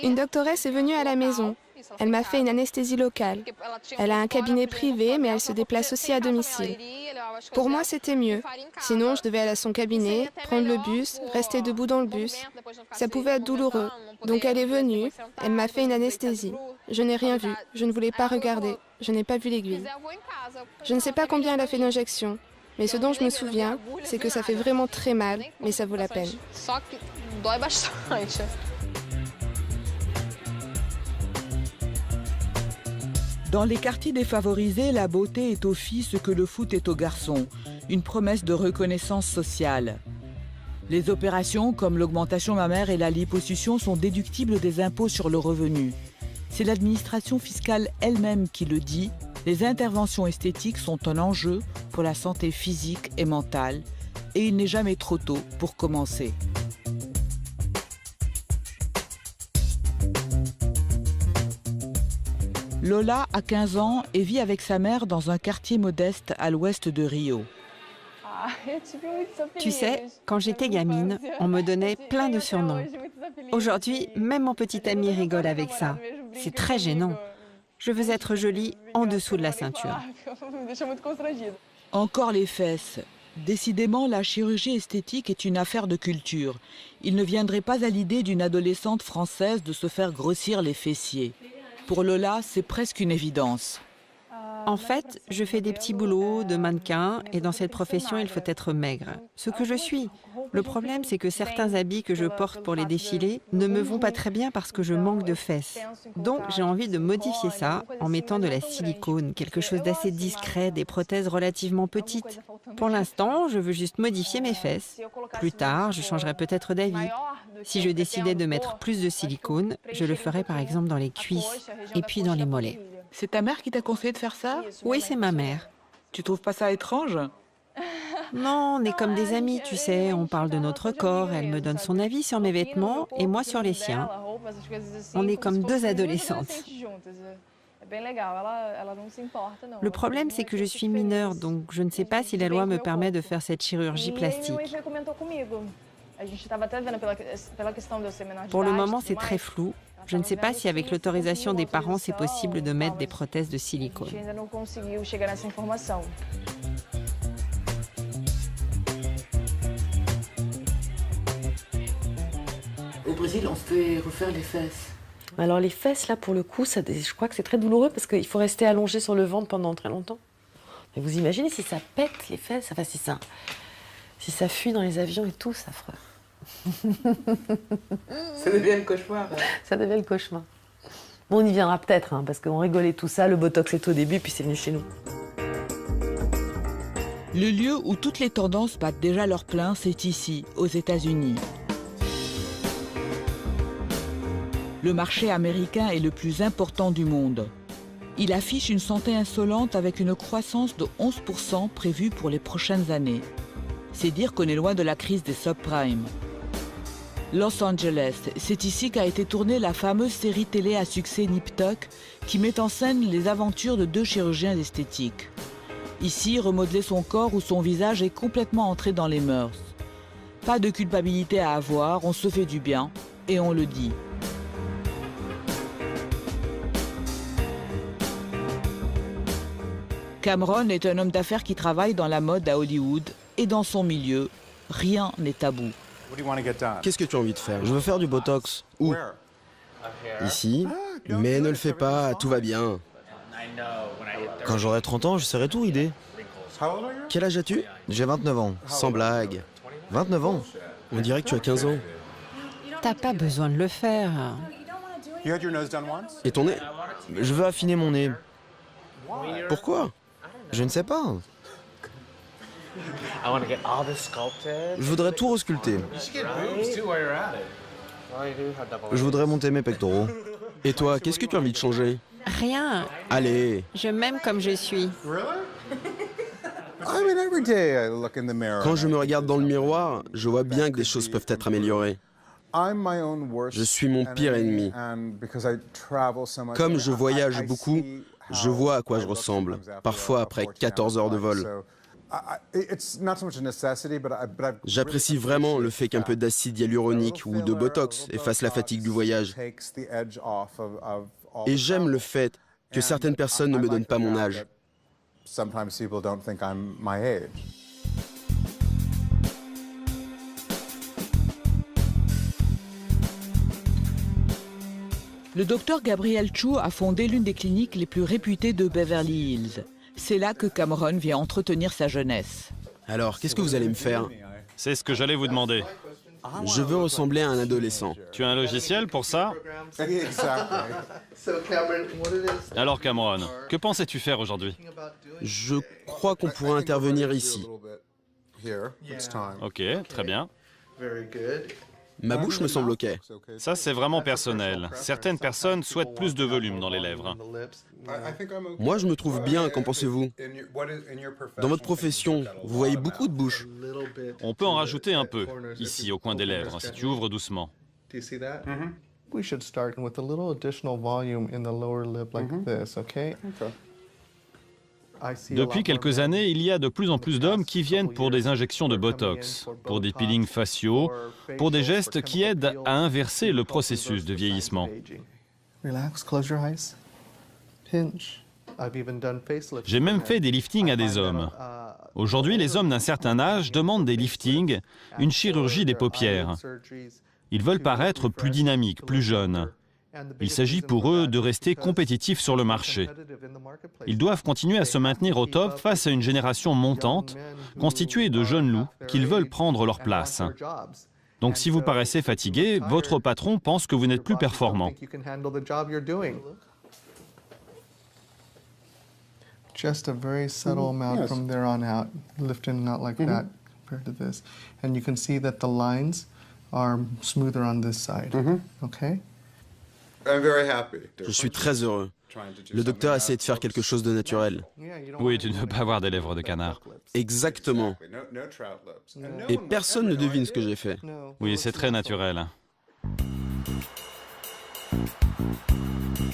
Une doctoresse est venue à la maison. Elle m'a fait une anesthésie locale. Elle a un cabinet privé, mais elle se déplace aussi à domicile. Pour moi, c'était mieux. Sinon, je devais aller à son cabinet, prendre le bus, rester debout dans le bus. Ça pouvait être douloureux. Donc elle est venue, elle m'a fait une anesthésie. Je n'ai rien vu, je ne voulais pas regarder, je n'ai pas vu l'aiguille. Je ne sais pas combien elle a fait d'injections, mais ce dont je me souviens, c'est que ça fait vraiment très mal, mais ça vaut la peine. Dans les quartiers défavorisés, la beauté est aux filles ce que le foot est aux garçons, une promesse de reconnaissance sociale. Les opérations comme l'augmentation mammaire et la liposuction sont déductibles des impôts sur le revenu. C'est l'administration fiscale elle-même qui le dit, les interventions esthétiques sont un enjeu pour la santé physique et mentale, et il n'est jamais trop tôt pour commencer. Lola a 15 ans et vit avec sa mère dans un quartier modeste à l'ouest de Rio. Tu sais, quand j'étais gamine, on me donnait plein de surnoms. Aujourd'hui, même mon petit ami rigole avec ça. C'est très gênant. Je veux être jolie en dessous de la ceinture. Encore les fesses. Décidément, la chirurgie esthétique est une affaire de culture. Il ne viendrait pas à l'idée d'une adolescente française de se faire grossir les fessiers. Pour Lola, c'est presque une évidence. En fait, je fais des petits boulots de mannequin et dans cette profession, il faut être maigre. Ce que je suis. Le problème, c'est que certains habits que je porte pour les défilés ne me vont pas très bien parce que je manque de fesses. Donc, j'ai envie de modifier ça en mettant de la silicone, quelque chose d'assez discret, des prothèses relativement petites. Pour l'instant, je veux juste modifier mes fesses. Plus tard, je changerai peut-être d'avis. Si je décidais de mettre plus de silicone, je le ferais par exemple dans les cuisses et puis dans les mollets. C'est ta mère qui t'a conseillé de faire ça? Oui, c'est ma mère. Tu trouves pas ça étrange? Non, on est comme des amis, tu sais, on parle de notre corps, elle me donne son avis sur mes vêtements et moi sur les siens. On est comme deux adolescentes. Le problème, c'est que je suis mineure, donc je ne sais pas si la loi me permet de faire cette chirurgie plastique. Pour le moment, c'est très flou. Je ne sais pas si avec l'autorisation des parents, c'est possible de mettre des prothèses de silicone. Au Brésil, on se fait refaire les fesses. Alors les fesses, là, pour le coup, je crois que c'est très douloureux parce qu'il faut rester allongé sur le ventre pendant très longtemps. Mais vous imaginez si ça pète les fesses, enfin si ça fuit dans les avions et tout, ça fera... Ça devient le cauchemar. Ça devient le cauchemar. Bon, on y viendra peut-être, hein, parce qu'on rigolait tout ça, le Botox est au début, puis c'est venu chez nous. Le lieu où toutes les tendances battent déjà leur plein, c'est ici, aux États-Unis. Le marché américain est le plus important du monde. Il affiche une santé insolente avec une croissance de 11% prévue pour les prochaines années. C'est dire qu'on est loin de la crise des subprimes. Los Angeles, c'est ici qu'a été tournée la fameuse série télé à succès Nip Tuck qui met en scène les aventures de deux chirurgiens esthétiques. Ici, remodeler son corps ou son visage est complètement entré dans les mœurs. Pas de culpabilité à avoir, on se fait du bien et on le dit. Cameron est un homme d'affaires qui travaille dans la mode à Hollywood et dans son milieu, rien n'est tabou. Qu'est-ce que tu as envie de faire? Je veux faire du Botox. Où? Ici. Mais ne le fais pas, tout va bien. Quand j'aurai 30 ans, je serai tout ridé. Quel âge as-tu? J'ai 29 ans. Sans blague. 29 ans? On dirait que tu as 15 ans. T'as pas besoin de le faire. Et ton nez? Je veux affiner mon nez. Pourquoi? Je ne sais pas. Je voudrais tout resculpter. Je voudrais monter mes pectoraux. Et toi, qu'est-ce que tu as envie de changer? Rien. Allez. Je m'aime comme je suis. Quand je me regarde dans le miroir, je vois bien que des choses peuvent être améliorées. Je suis mon pire ennemi. Comme je voyage beaucoup, je vois à quoi je ressemble, parfois après 14 heures de vol. J'apprécie vraiment le fait qu'un peu d'acide hyaluronique ou de Botox efface la fatigue du voyage. Et j'aime le fait que certaines personnes ne me donnent pas mon âge. Le docteur Gabriel Chu a fondé l'une des cliniques les plus réputées de Beverly Hills. C'est là que Cameron vient entretenir sa jeunesse. Alors, qu'est-ce que vous allez me faire? C'est ce que j'allais vous demander. Je veux ressembler à un adolescent. Tu as un logiciel pour ça? Alors Cameron, que pensais-tu faire aujourd'hui? Je crois qu'on pourrait intervenir ici. Ok, très bien. Ma bouche me semble ok. Ça, c'est vraiment personnel. Certaines personnes souhaitent plus de volume dans les lèvres. Moi, je me trouve bien, qu'en pensez-vous? Dans votre profession, vous voyez beaucoup de bouche. On peut en rajouter un peu, ici, au coin des lèvres, si tu ouvres doucement. We should start with a little additional volume in the lower lip like this, okay? Depuis quelques années, il y a de plus en plus d'hommes qui viennent pour des injections de Botox, pour des peelings faciaux, pour des gestes qui aident à inverser le processus de vieillissement. Relax, close your eyes. Pinch. I've even done facelifts. J'ai même fait des liftings à des hommes. Aujourd'hui, les hommes d'un certain âge demandent des liftings, une chirurgie des paupières. Ils veulent paraître plus dynamiques, plus jeunes. Il s'agit pour eux de rester compétitifs sur le marché. Ils doivent continuer à se maintenir au top face à une génération montante, constituée de jeunes loups qu'ils veulent prendre leur place. Donc si vous paraissez fatigué, votre patron pense que vous n'êtes plus performant. Just a very subtle amount from there on out, lifting out like that compared to this. And you can see that the lines are smoother on this side, okay? Je suis très heureux. Le docteur a essayé de faire quelque chose de naturel. Oui, tu ne veux pas avoir des lèvres de canard. Exactement. Et personne ne devine ce que j'ai fait. Oui, c'est très naturel.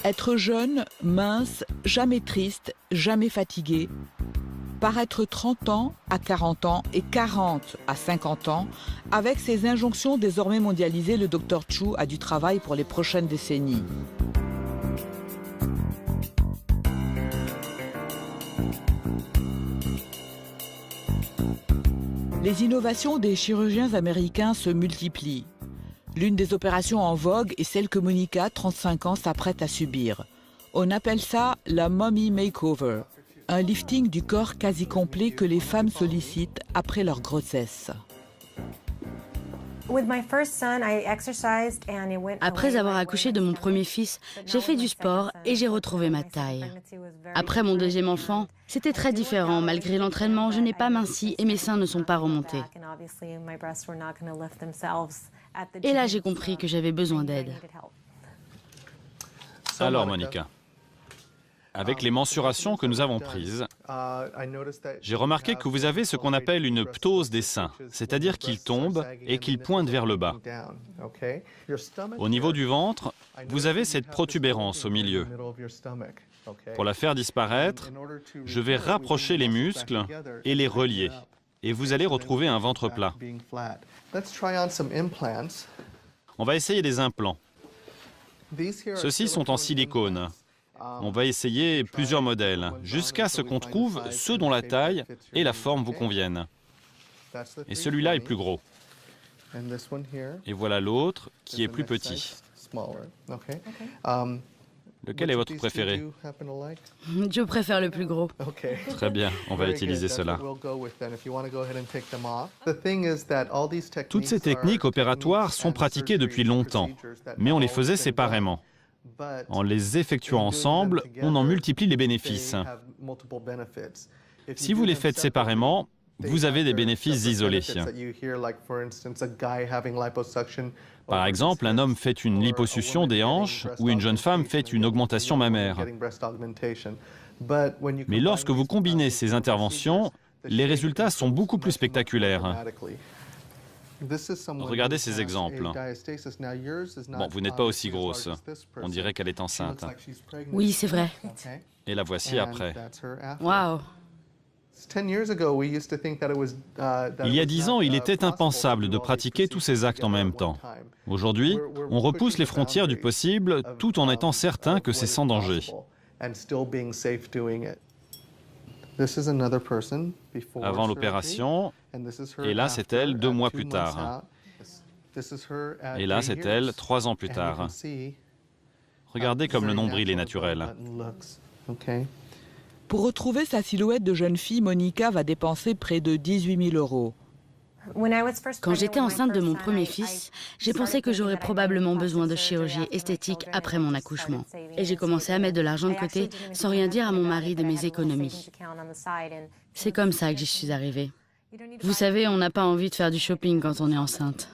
Être jeune, mince, jamais triste, jamais fatigué. Paraître 30 ans à 40 ans et 40 à 50 ans, avec ses injonctions désormais mondialisées, le Dr Chu a du travail pour les prochaines décennies. Les innovations des chirurgiens américains se multiplient. L'une des opérations en vogue est celle que Monica, 35 ans, s'apprête à subir. On appelle ça la Mummy Makeover, un lifting du corps quasi complet que les femmes sollicitent après leur grossesse. Après avoir accouché de mon premier fils, j'ai fait du sport et j'ai retrouvé ma taille. Après mon deuxième enfant, c'était très différent. Malgré l'entraînement, je n'ai pas minci et mes seins ne sont pas remontés. Et là, j'ai compris que j'avais besoin d'aide. Alors, Monica, avec les mensurations que nous avons prises, j'ai remarqué que vous avez ce qu'on appelle une ptose des seins, c'est-à-dire qu'ils tombent et qu'ils pointent vers le bas. Au niveau du ventre, vous avez cette protubérance au milieu. Pour la faire disparaître, je vais rapprocher les muscles et les relier. Et vous allez retrouver un ventre plat. On va essayer des implants. Ceux-ci sont en silicone. On va essayer plusieurs modèles, jusqu'à ce qu'on trouve ceux dont la taille et la forme vous conviennent. Et celui-là est plus gros. Et voilà l'autre qui est plus petit. Lequel est votre préféré? Je préfère le plus gros. Très bien, on va utiliser cela. Toutes ces techniques opératoires sont pratiquées depuis longtemps, mais on les faisait séparément. En les effectuant ensemble, on en multiplie les bénéfices. Si vous les faites séparément, vous avez des bénéfices isolés. Par exemple, un homme fait une liposuction des hanches ou une jeune femme fait une augmentation mammaire. Mais lorsque vous combinez ces interventions, les résultats sont beaucoup plus spectaculaires. Regardez ces exemples. Bon, vous n'êtes pas aussi grosse. On dirait qu'elle est enceinte. Oui, c'est vrai. Et la voici après. Waouh! Il y a 10 ans, il était impensable de pratiquer tous ces actes en même temps. Aujourd'hui, on repousse les frontières du possible tout en étant certain que c'est sans danger. Avant l'opération, et là c'est elle 2 mois plus tard. Et là c'est elle 3 ans plus tard. Regardez comme le nombril est naturel. Pour retrouver sa silhouette de jeune fille, Monica va dépenser près de 18 000 €. Quand j'étais enceinte de mon premier fils, j'ai pensé que j'aurais probablement besoin de chirurgie esthétique après mon accouchement. Et j'ai commencé à mettre de l'argent de côté sans rien dire à mon mari de mes économies. C'est comme ça que j'y suis arrivée. Vous savez, on n'a pas envie de faire du shopping quand on est enceinte.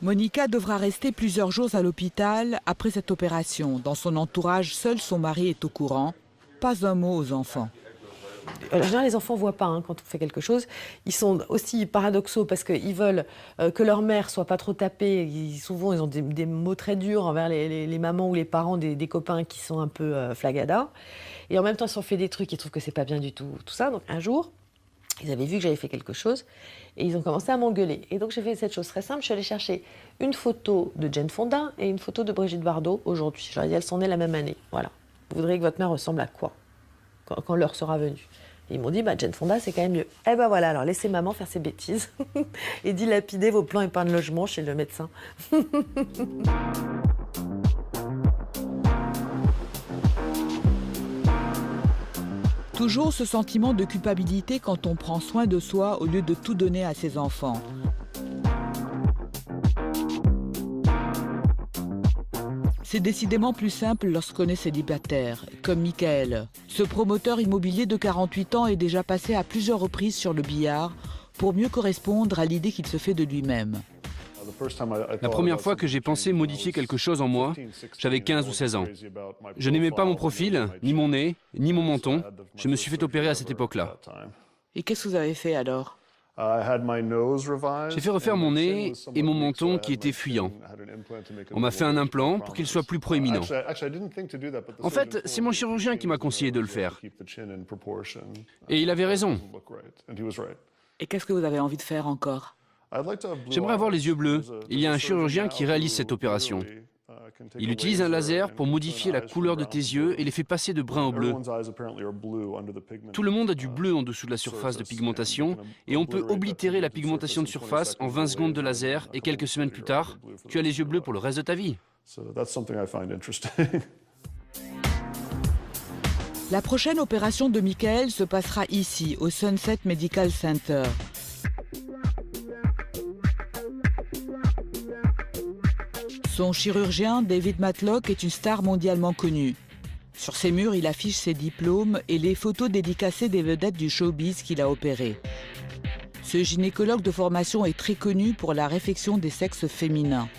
Monica devra rester plusieurs jours à l'hôpital après cette opération. Dans son entourage, seul son mari est au courant. Pas un mot aux enfants. En général, les enfants ne voient pas quand on fait quelque chose. Ils sont aussi paradoxaux parce qu'ils veulent que leur mère soit pas trop tapée. Souvent, ils ont des mots très durs envers les mamans ou les parents des copains qui sont un peu flagadas. Et en même temps, ils se sont fait des trucs, ils trouvent que c'est pas bien du tout, tout ça. Donc un jour, ils avaient vu que j'avais fait quelque chose et ils ont commencé à m'engueuler. Et donc j'ai fait cette chose très simple, je suis allée chercher une photo de Jane Fonda et une photo de Brigitte Bardot aujourd'hui. Je leur ai dit, elles sont nées la même année. Voilà. Vous voudriez que votre mère ressemble à quoi quand l'heure sera venue? Et ils m'ont dit, Jane Fonda, c'est quand même mieux. Eh ben voilà, alors laissez maman faire ses bêtises et dilapider vos plans épargne logement chez le médecin. Toujours ce sentiment de culpabilité quand on prend soin de soi au lieu de tout donner à ses enfants. C'est décidément plus simple lorsqu'on est célibataire, comme Michael. Ce promoteur immobilier de 48 ans est déjà passé à plusieurs reprises sur le billard pour mieux correspondre à l'idée qu'il se fait de lui-même. La première fois que j'ai pensé modifier quelque chose en moi, j'avais 15 ou 16 ans. Je n'aimais pas mon profil, ni mon nez, ni mon menton. Je me suis fait opérer à cette époque-là. Et qu'est-ce que vous avez fait alors? J'ai fait refaire mon nez et mon menton qui étaient fuyants. On m'a fait un implant pour qu'il soit plus proéminent. En fait, c'est mon chirurgien qui m'a conseillé de le faire. Et il avait raison. Et qu'est-ce que vous avez envie de faire encore? J'aimerais avoir les yeux bleus. Il y a un chirurgien qui réalise cette opération. Il utilise un laser pour modifier la couleur de tes yeux et les fait passer de brun au bleu. Tout le monde a du bleu en dessous de la surface de pigmentation et on peut oblitérer la pigmentation de surface en 20 secondes de laser et quelques semaines plus tard, tu as les yeux bleus pour le reste de ta vie. La prochaine opération de Michael se passera ici, au Sunset Medical Center. Son chirurgien, David Matlock, est une star mondialement connue. Sur ses murs, il affiche ses diplômes et les photos dédicacées des vedettes du showbiz qu'il a opérées. Ce gynécologue de formation est très connu pour la réfection des sexes féminins.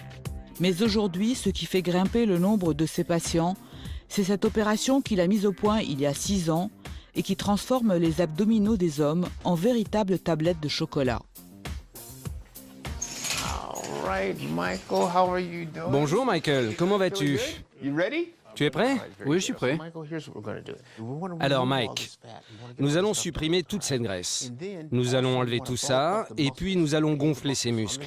Mais aujourd'hui, ce qui fait grimper le nombre de ses patients, c'est cette opération qu'il a mise au point il y a 6 ans et qui transforme les abdominaux des hommes en véritables tablettes de chocolat. Bonjour Michael, comment vas-tu? Tu es prêt? Oui, je suis prêt. Alors Mike, nous allons supprimer toute cette graisse. Nous allons enlever tout ça et puis nous allons gonfler ces muscles.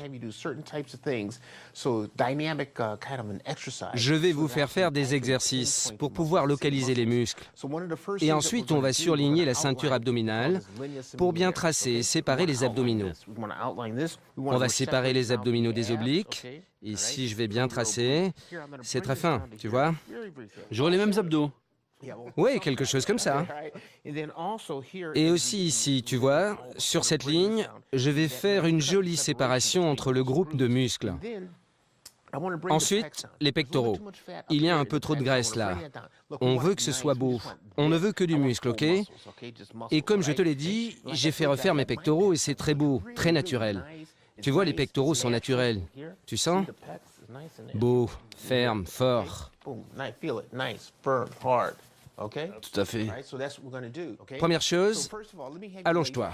Je vais vous faire des exercices pour pouvoir localiser les muscles. Et ensuite, on va surligner la ceinture abdominale pour bien tracer et séparer les abdominaux. On va séparer les abdominaux des obliques. Ici, je vais bien tracer. C'est très fin, tu vois? J'aurai les mêmes abdos. Oui, quelque chose comme ça. Et aussi ici, tu vois, sur cette ligne, je vais faire une jolie séparation entre le groupe de muscles. Ensuite, les pectoraux. Il y a un peu trop de graisse là. On veut que ce soit beau. On ne veut que du muscle, ok? Et comme je te l'ai dit, j'ai fait refaire mes pectoraux et c'est très beau, très naturel. Tu vois, les pectoraux sont naturels. Tu sens? Beau, ferme, fort. Tout à fait. Première chose, allonge-toi.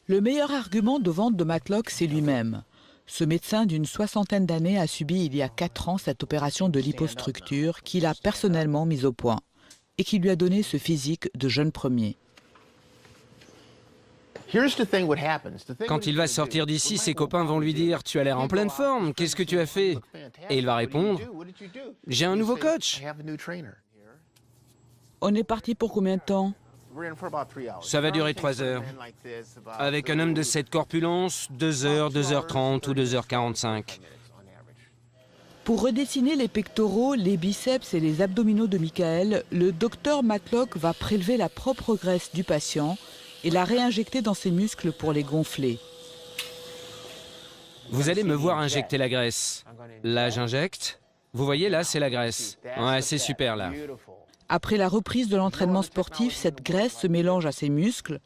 Le meilleur argument de vente de Matlock, c'est lui-même. Ce médecin d'une 60aine d'années a subi il y a 4 ans cette opération de lipostructure qu'il a personnellement mise au point et qui lui a donné ce physique de jeune premier. Quand il va sortir d'ici, ses copains vont lui dire « Tu as l'air en pleine forme, qu'est-ce que tu as fait ?» Et il va répondre « J'ai un nouveau coach. » On est parti pour combien de temps? Ça va durer 3 heures. Avec un homme de cette corpulence, 2 heures, 2h30 ou 2h45. Pour redessiner les pectoraux, les biceps et les abdominaux de Michael, le docteur Matlock va prélever la propre graisse du patient et la réinjecter dans ses muscles pour les gonfler. Vous allez me voir injecter la graisse. Là, j'injecte. Vous voyez, là, c'est la graisse. Ouais, c'est super, là. Après la reprise de l'entraînement sportif, cette graisse se mélange à ses muscles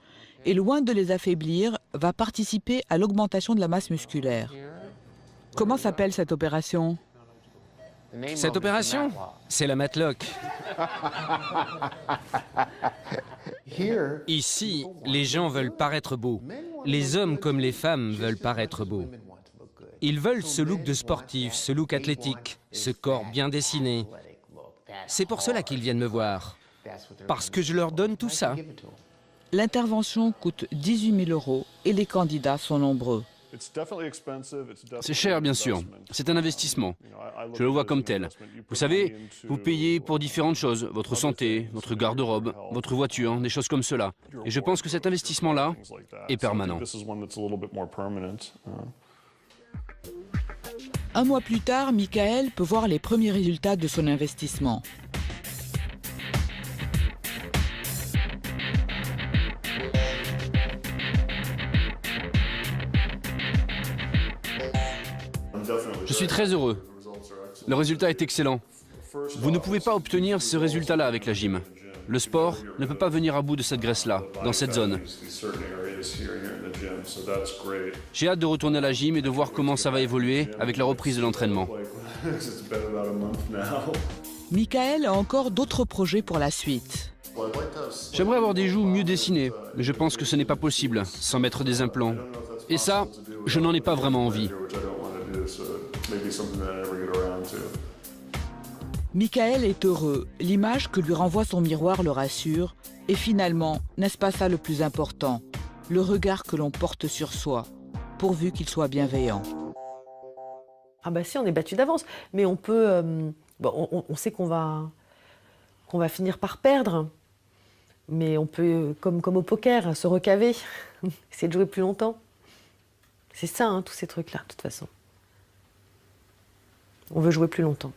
et, loin de les affaiblir, va participer à l'augmentation de la masse musculaire. Comment s'appelle cette opération? Cette opération, c'est la Matlock. Ici, les gens veulent paraître beaux. Les hommes comme les femmes veulent paraître beaux. Ils veulent ce look de sportif, ce look athlétique, ce corps bien dessiné. C'est pour cela qu'ils viennent me voir. Parce que je leur donne tout ça. L'intervention coûte 18 000 € et les candidats sont nombreux. C'est cher, bien sûr. C'est un investissement. Je le vois comme tel. Vous savez, vous payez pour différentes choses. Votre santé, votre garde-robe, votre voiture, des choses comme cela. Et je pense que cet investissement-là est permanent. Un mois plus tard, Michael peut voir les premiers résultats de son investissement. Je suis très heureux. Le résultat est excellent. Vous ne pouvez pas obtenir ce résultat-là avec la gym. Le sport ne peut pas venir à bout de cette graisse-là, dans cette zone. J'ai hâte de retourner à la gym et de voir comment ça va évoluer avec la reprise de l'entraînement. Michael a encore d'autres projets pour la suite. J'aimerais avoir des joues mieux dessinées, mais je pense que ce n'est pas possible sans mettre des implants. Et ça, je n'en ai pas vraiment envie. Michael est heureux. L'image que lui renvoie son miroir le rassure. Et finalement, n'est-ce pas ça le plus important? Le regard que l'on porte sur soi, pourvu qu'il soit bienveillant. Ah bah si, on est battu d'avance. Mais on peut... on sait qu'on va finir par perdre. Mais on peut, comme au poker, se recaver. Essayer de jouer plus longtemps. C'est ça, hein, tous ces trucs-là, de toute façon. On veut jouer plus longtemps.